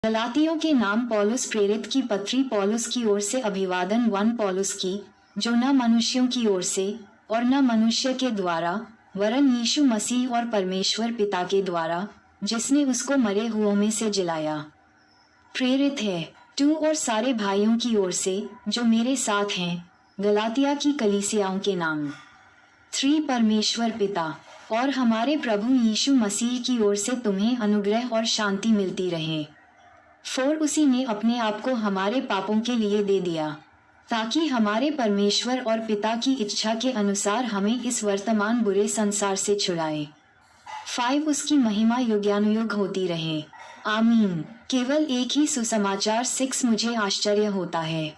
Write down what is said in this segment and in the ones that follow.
गलातियों के नाम पौलुस प्रेरित की पत्री पौलुस की ओर से अभिवादन 1 पौलुस की, जो न मनुष्यों की ओर से और न मनुष्य के द्वारा वरन यीशु मसीह और परमेश्वर पिता के द्वारा, जिसने उसको मरे हुओं में से जिलाया, प्रेरित है। 2 और सारे भाइयों की ओर से जो मेरे साथ हैं गलातिया की कलीसियाओं के नाम। 3 परमेश्वर पिता और हमारे प्रभु यीशु मसीह की ओर से तुम्हें अनुग्रह और शांति मिलती रहे। 4 उसी ने अपने आप को हमारे पापों के लिए दे दिया, ताकि हमारे परमेश्वर और पिता की इच्छा के अनुसार हमें इस वर्तमान बुरे संसार से छुड़ाए। 5 उसकी महिमा युगानुयुग होती रहे, आमीन। केवल एक ही सुसमाचार 6 मुझे आश्चर्य होता है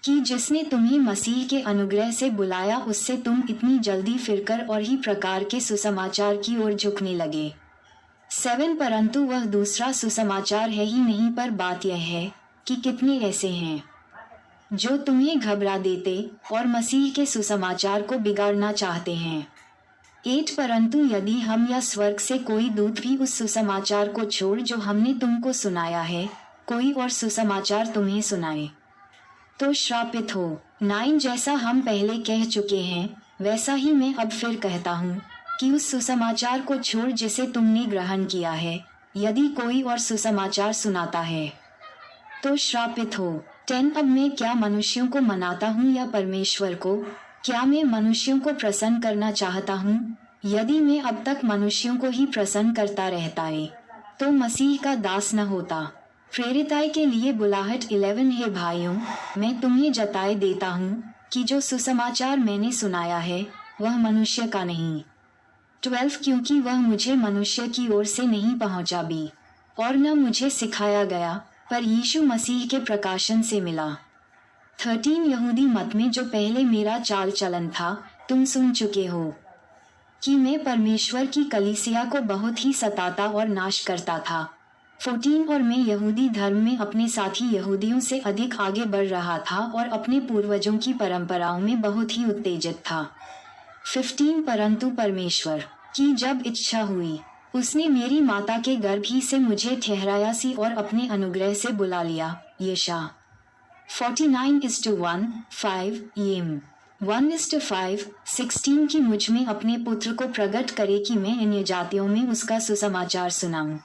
कि जिसने तुम्हें मसीह के अनुग्रह से बुलाया उससे तुम इतनी जल्दी फिरकर और ही प्रकार के सुसमाचार की ओर झुकने लगे। 7 परंतु वह दूसरा सुसमाचार है ही नहीं, पर बात यह है कि कितने ऐसे हैं जो तुम्हें घबरा देते और मसीह के सुसमाचार को बिगाड़ना चाहते हैं। 8 परंतु यदि हम या स्वर्ग से कोई दूत भी उस सुसमाचार को छोड़ जो हमने तुमको सुनाया है, कोई और सुसमाचार तुम्हें सुनाए, तो श्रापित हो। 9 जैसा हम पहले कह चुके हैं वैसा ही मैं अब फिर कहता हूँ कि उस सुसमाचार को छोड़ जिसे तुमने ग्रहण किया है, यदि कोई और सुसमाचार सुनाता है तो श्रापित हो। 10 अब मैं क्या मनुष्यों को मनाता हूँ या परमेश्वर को? क्या मैं मनुष्यों को प्रसन्न करना चाहता हूँ? यदि मैं अब तक मनुष्यों को ही प्रसन्न करता रहता है तो मसीह का दास न होता। प्रेरिताई के लिए बुलाहट 11 है भाइयों, मैं तुम्हें जताए देता हूँ कि जो सुसमाचार मैंने सुनाया है वह मनुष्य का नहीं। 12 क्योंकि वह मुझे मनुष्य की ओर से नहीं पहुँचा भी और न मुझे सिखाया गया, पर यीशु मसीह के प्रकाशन से मिला। 13 यहूदी मत में जो पहले मेरा चाल चलन था तुम सुन चुके हो कि मैं परमेश्वर की कलीसिया को बहुत ही सताता और नाश करता था। 14 और मैं यहूदी धर्म में अपने साथी यहूदियों से अधिक आगे बढ़ रहा था और अपने पूर्वजों की परंपराओं में बहुत ही उत्तेजित था। 15 परंतु परमेश्वर की जब इच्छा हुई उसने मेरी माता के गर्भ ही से मुझे ठहराया सी और अपने अनुग्रह से बुला लिया। यशा 49:1 5 येम 1:5 16 की मुझ में अपने पुत्र को प्रकट करे कि मैं अन्य जातियों में उसका सुसमाचार सुनाऊं।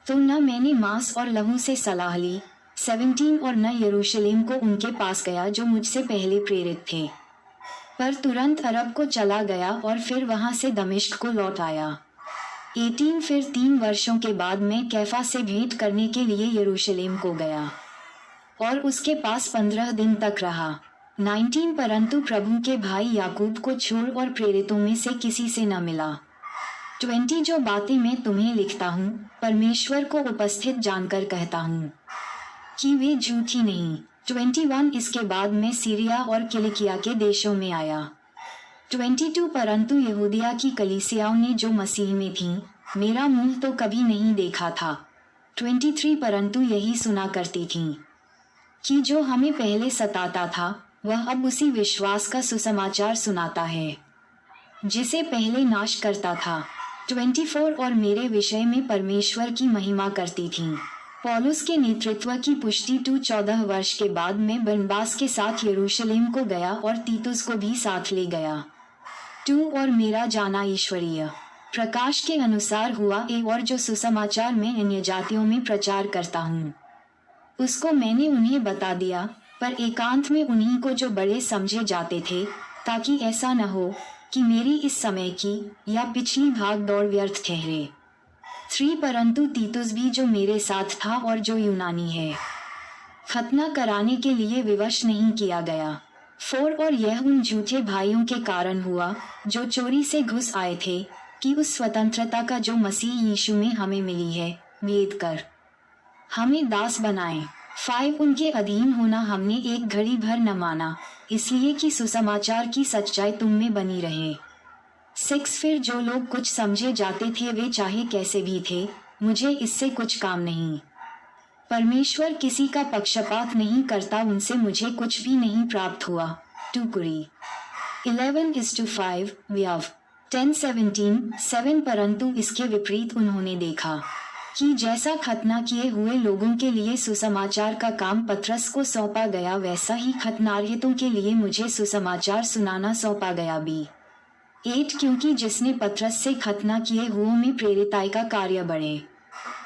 तो न मैंने मांस और लहू से सलाह ली 17 और न यरूशलेम को उनके पास गया जो मुझसे पहले प्रेरित थे, पर तुरंत अरब को चला गया और फिर वहां से दमिश्क को लौट आया। 18 फिर 3 वर्षों के बाद मैं कैफा से भेंट करने के लिए यरूशलेम को गया और उसके पास 15 दिन तक रहा। 19 परंतु प्रभु के भाई याकूब को छोड़ और प्रेरितों में से किसी से न मिला। 20 जो बातें मैं तुम्हें लिखता हूँ परमेश्वर को उपस्थित जानकर कहता हूँ कि वे झूठी नहीं। 21 इसके बाद मैं सीरिया और किलिकिया के देशों में आया। 22 परंतु यहूदिया की कलीसियाओं ने जो मसीह में थीं मेरा मुंह तो कभी नहीं देखा था। 23 परंतु यही सुना करती थीं कि जो हमें पहले सताता था वह अब उसी विश्वास का सुसमाचार सुनाता है जिसे पहले नाश करता था। 24 और मेरे विषय में परमेश्वर की महिमा करती थीं। पौलुस के नेतृत्व की पुष्टि 14 वर्ष के बाद मैं बरनबास के साथ यरूशलेम को गया और तीतुस को भी साथ ले गया। 2 और मेरा जाना ईश्वरीय प्रकाश के अनुसार हुआ और जो सुसमाचार मैं अन्य जातियों में प्रचार करता हूँ उसको मैंने उन्हें बता दिया, पर एकांत में उन्हीं को जो बड़े समझे जाते थे, ताकि ऐसा न हो कि मेरी इस समय की या पिछली भाग दौड़ व्यर्थ ठहरे। 3 परंतु तीतुस भी जो मेरे साथ था और जो यूनानी है खतना कराने के लिए विवश नहीं किया गया। 4 और यह उन झूठे भाइयों के कारण हुआ जो चोरी से घुस आए थे कि उस स्वतंत्रता का जो मसीह यीशु में हमें मिली है भेद कर हमें दास बनाए। 5 उनके अधीन होना हमने एक घड़ी भर न माना, इसलिए कि सुसमाचार की सच्चाई तुम में बनी रहे। 6 फिर जो लोग कुछ समझे जाते थे वे चाहे कैसे भी थे, मुझे इससे कुछ काम नहीं। परमेश्वर किसी का पक्षपात नहीं करता, उनसे मुझे कुछ भी नहीं प्राप्त हुआ। 2 कुरी 11:5 व्यव 10:17 7 परंतु इसके विपरीत उन्होंने देखा कि जैसा खतना किए हुए लोगों के लिए सुसमाचार का काम पतरस को सौंपा गया, वैसा ही खतनारहितों के लिए मुझे सुसमाचार सुनाना सौंपा गया। बी 8 क्योंकि जिसने पतरस से खतना किए हुओं में प्रेरिताई का कार्य बड़े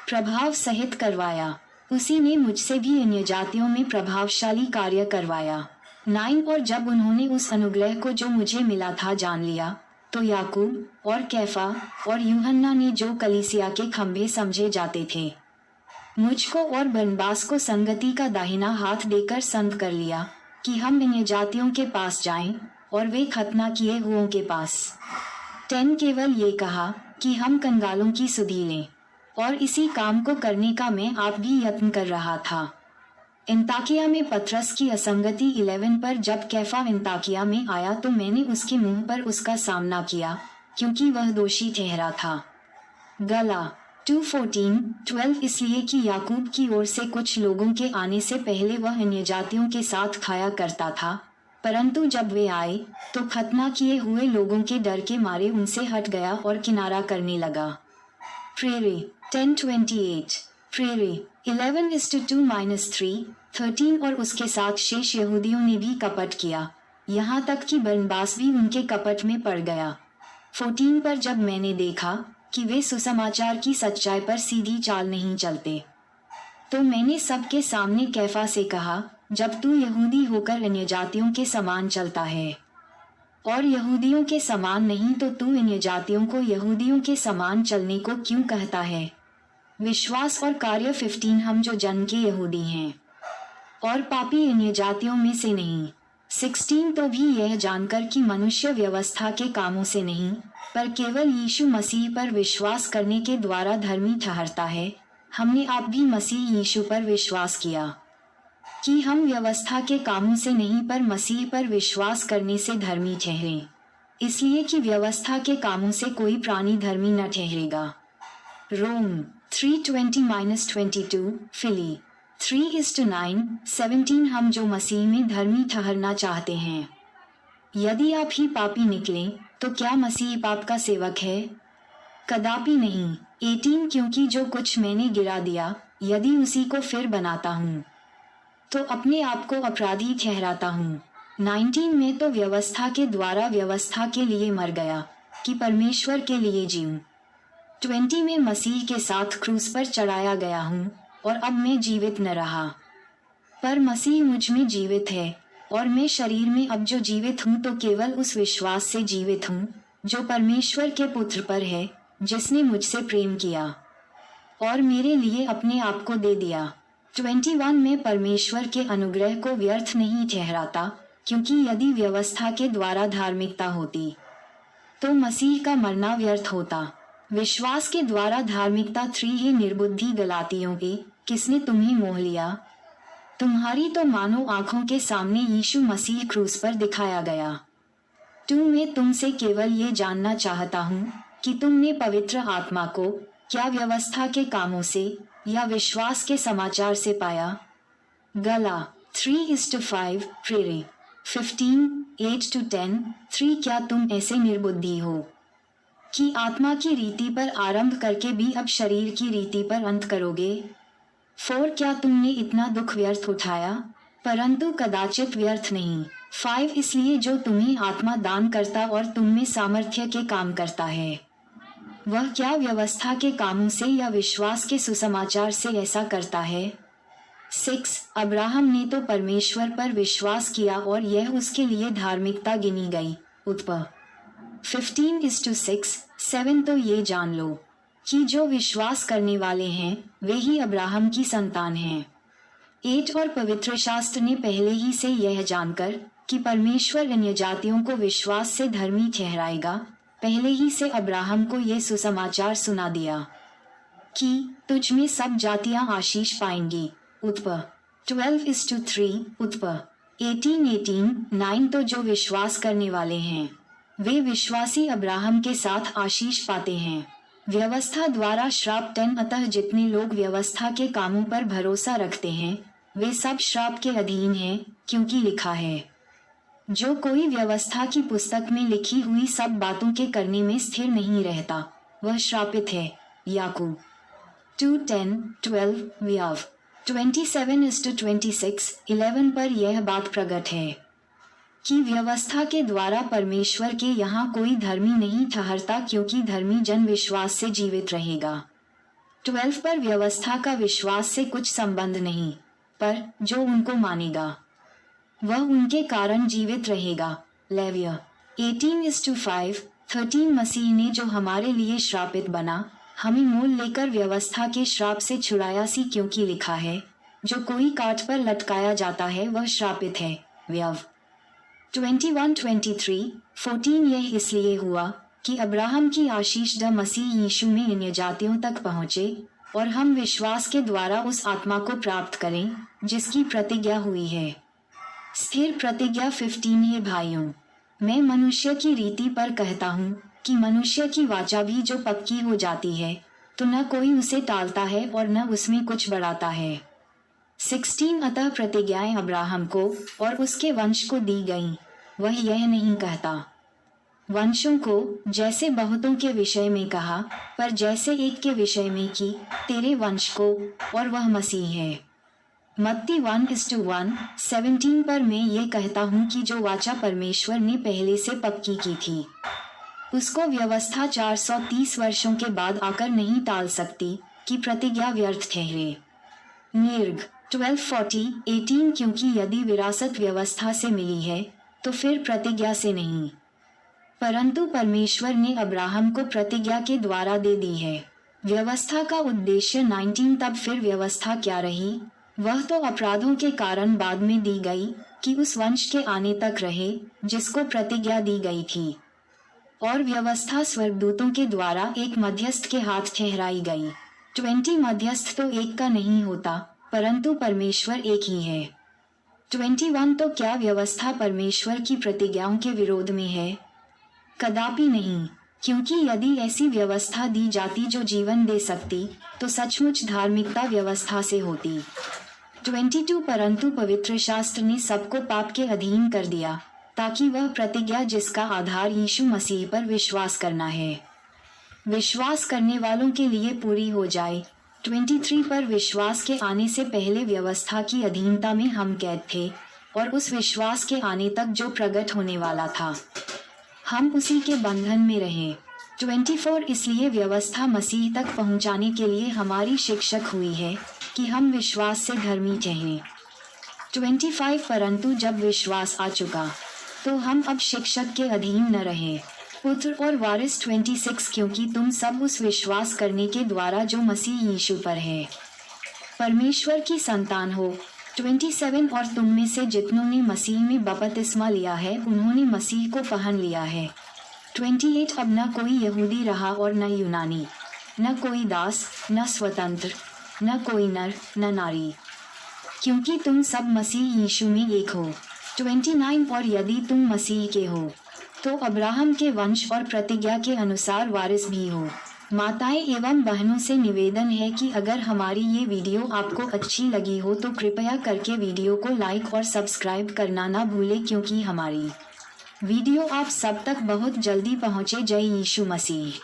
प्रभाव सहित करवाया, उसी ने मुझसे भी अन्य जातियों में प्रभावशाली कार्य करवाया। 9 और जब उन्होंने उस अनुग्रह को जो मुझे मिला था जान लिया, तो याकूब और कैफा और यूहन्ना ने, जो कलीसिया के खंभे समझे जाते थे, मुझको और बरनबास को संगति का दाहिना हाथ देकर संत कर लिया कि हम अन्य जातियों के पास जाएं और वे खतना किए हुओं के पास। 10 केवल ये कहा कि हम कंगालों की सुधि लें, और इसी काम को करने का मैं आप भी यत्न कर रहा था। अंताकिया में पतरस की असंगति 11 पर जब कैफा अंताकिया में आया तो मैंने उसके मुंह पर उसका सामना किया, क्योंकि वह दोषी ठहरा था। गला 2:14-12 इसलिए कि याकूब की ओर से कुछ लोगों के आने से पहले वह अन्य जातियों के साथ खाया करता था, परंतु जब वे आए तो खतना किए हुए लोगों के डर के मारे उनसे हट गया और किनारा करने लगा। प्रेरे 10:28 प्रेरे 11:2-3 13 और उसके साथ शेष यहूदियों ने भी कपट किया, यहाँ तक कि बरनबास भी उनके कपट में पड़ गया। 14 पर जब मैंने देखा कि वे सुसमाचार की सच्चाई पर सीधी चाल नहीं चलते, तो मैंने सबके सामने कैफा से कहा, जब तू यहूदी होकर अन्य जातियों के समान चलता है और यहूदियों के समान नहीं, तो तू अन्य जातियों को यहूदियों के समान चलने को क्यों कहता है? विश्वास और कार्य 15 हम जो जन्म के यहूदी हैं और पापी अन्य जातियों में से नहीं। 16 तो भी यह जानकर कि मनुष्य व्यवस्था के कामों से नहीं, पर केवल यीशु मसीह पर विश्वास करने के द्वारा धर्मी ठहरता है। हमने आप भी मसीह यीशु पर विश्वास किया कि हम व्यवस्था के कामों से नहीं, पर मसीह पर विश्वास करने से धर्मी ठहरें, इसलिए कि व्यवस्था के कामों से कोई प्राणी धर्मी न ठहरेगा। रोम 3:20-22 फिली 3:9 17 हम जो मसीह में धर्मी ठहरना चाहते हैं, यदि आप ही पापी निकलें तो क्या मसीह पाप का सेवक है? कदापि नहीं। 18 क्योंकि जो कुछ मैंने गिरा दिया, यदि उसी को फिर बनाता हूँ तो अपने आप को अपराधी ठहराता हूँ। 19 में तो व्यवस्था के द्वारा व्यवस्था के लिए मर गया कि परमेश्वर के लिए जीऊं। 20 में मसीह के साथ क्रूस पर चढ़ाया गया हूँ, और अब मैं जीवित न रहा, पर मसीह मुझ में जीवित है, और मैं शरीर में अब जो जीवित हूँ तो केवल उस विश्वास से जीवित हूँ जो परमेश्वर के पुत्र पर है, जिसने मुझसे प्रेम किया और मेरे लिए अपने आप को दे दिया। 21 में परमेश्वर के अनुग्रह को व्यर्थ नहीं ठहराता, क्योंकि यदि व्यवस्था के द्वारा धार्मिकता होती तो मसीह का मरना व्यर्थ होता। विश्वास के द्वारा धार्मिकता 3 है निर्बुद्धि गलातियों के, किसने तुम्हें मोह लिया? तुम्हारी तो मानो आंखों के सामने यीशु मसीह क्रूस पर दिखाया गया। 2 मैं तुमसे केवल ये जानना चाहता हूँ कि तुमने पवित्र आत्मा को क्या व्यवस्था के कामों से या विश्वास के समाचार से पाया? गला 3:5 प्रेरे 15:8-10 3 क्या तुम ऐसे निर्बुद्धि हो कि आत्मा की रीति पर आरंभ करके भी अब शरीर की रीति पर अंत करोगे? 4 क्या तुमने इतना दुख व्यर्थ उठाया, परंतु कदाचित व्यर्थ नहीं। 5 इसलिए जो तुम्हें आत्मा दान करता और तुम में सामर्थ्य के काम करता है, वह क्या व्यवस्था के कामों से या विश्वास के सुसमाचार से ऐसा करता है? 6 अब्राहम ने तो परमेश्वर पर विश्वास किया और यह उसके लिए धार्मिकता गिनी गई। उत्पत्ति 15:6 7 तो ये जान लो कि जो विश्वास करने वाले हैं वे ही अब्राहम की संतान हैं। 8 और पवित्र शास्त्र ने पहले ही से यह जानकर कि परमेश्वर अन्य जातियों को विश्वास से धर्मी ठहराएगा, पहले ही से अब्राहम को यह सुसमाचार सुना दिया कि तुझ में सब जातियां आशीष पाएंगी। उत्पत्ति 12:3 उत्पत्ति 18:9 तो जो विश्वास करने वाले हैं वे विश्वासी अब्राहम के साथ आशीष पाते हैं। व्यवस्था द्वारा श्राप 10 अतः जितने लोग व्यवस्था के कामों पर भरोसा रखते हैं वे सब श्राप के अधीन हैं, क्योंकि लिखा है, जो कोई व्यवस्था की पुस्तक में लिखी हुई सब बातों के करने में स्थिर नहीं रहता वह श्रापित है। याकूब 2:10, 12 व्यव 27:26, 11 पर यह बात प्रकट है कि व्यवस्था के द्वारा परमेश्वर के यहाँ कोई धर्मी नहीं ठहरता, क्योंकि धर्मी जन विश्वास से जीवित रहेगा। 12 पर व्यवस्था का विश्वास से कुछ संबंध नहीं, पर जो उनको मानेगा वह उनके कारण जीवित रहेगा। लेविय 18:5, 13 मसीह ने जो हमारे लिए श्रापित बना, हमें मोल लेकर व्यवस्था के श्राप से छुड़ाया सी, क्योंकि लिखा है, जो कोई काठ पर लटकाया जाता है वह श्रापित है। व्यव 21:23, 14 यह इसलिए हुआ कि अब्राहम की आशीष द मसीह यीशु में अन्य जातियों तक पहुँचे और हम विश्वास के द्वारा उस आत्मा को प्राप्त करें जिसकी प्रतिज्ञा हुई है। स्थिर प्रतिज्ञा 15 है भाइयों, मैं मनुष्य की रीति पर कहता हूँ कि मनुष्य की वाचा भी जो पक्की हो जाती है तो न कोई उसे टालता है और न उसमें कुछ बढ़ाता है। 16 अतः प्रतिज्ञाएं अब्राहम को और उसके वंश को दी गईं, वह यह नहीं कहता वंशों को जैसे बहुतों के विषय में कहा, पर जैसे एक के विषय में कि तेरे वंश को, और वह मसीह है। मत्ती 1:1, 17 पर मैं ये कहता हूँ कि जो वाचा परमेश्वर ने पहले से पक्की की थी उसको व्यवस्था 430 वर्षों के बाद आकर नहीं टाल सकती कि प्रतिज्ञा व्यर्थ ठहरे। निर्ग 12:18, क्योंकि यदि विरासत व्यवस्था से मिली है तो फिर प्रतिज्ञा से नहीं, परंतु परमेश्वर ने अब्राहम को प्रतिज्ञा के द्वारा दे दी है। व्यवस्था का उद्देश्य 19, तब फिर व्यवस्था क्या रही, वह तो अपराधों के कारण बाद में दी गई कि उस वंश के आने तक रहे जिसको प्रतिज्ञा दी गई थी, और व्यवस्था स्वर्गदूतों के द्वारा एक मध्यस्थ के हाथ ठहराई गई। 20 मध्यस्थ तो एक का नहीं होता, परंतु परमेश्वर एक ही है। 21 तो क्या व्यवस्था परमेश्वर की प्रतिज्ञाओं के विरोध में है? कदापि नहीं, क्योंकि यदि ऐसी व्यवस्था दी जाती जो जीवन दे सकती तो सचमुच धार्मिकता व्यवस्था से होती। 22 परंतु पवित्र शास्त्र ने सबको पाप के अधीन कर दिया, ताकि वह प्रतिज्ञा जिसका आधार यीशु मसीह पर विश्वास करना है, विश्वास करने वालों के लिए पूरी हो जाए। 23 पर विश्वास के आने से पहले व्यवस्था की अधीनता में हम कैद थे, और उस विश्वास के आने तक जो प्रकट होने वाला था हम उसी के बंधन में रहे। 24 इसलिए व्यवस्था मसीह तक पहुंचाने के लिए हमारी शिक्षक हुई है कि हम विश्वास से धर्मी ठहरें। 25 परंतु जब विश्वास आ चुका तो हम अब शिक्षक के अधीन न रहे, पुत्र और वारिस। 26 क्योंकि तुम सब उस विश्वास करने के द्वारा जो मसीह यीशु पर है परमेश्वर की संतान हो। 27 और तुम में से जितनों ने मसीह में बपतिस्मा लिया है उन्होंने मसीह को पहन लिया है। 28 अब न कोई यहूदी रहा और न यूनानी, न कोई दास न स्वतंत्र, न कोई नर न नारी, क्योंकि तुम सब मसीह यीशु में एक हो। 29 और यदि तुम मसीह के हो तो अब्राहम के वंश और प्रतिज्ञा के अनुसार वारिस भी हो। माताएं एवं बहनों से निवेदन है कि अगर हमारी ये वीडियो आपको अच्छी लगी हो तो कृपया करके वीडियो को लाइक और सब्सक्राइब करना ना भूलें, क्योंकि हमारी वीडियो आप सब तक बहुत जल्दी पहुँचे। जय यीशु मसीह।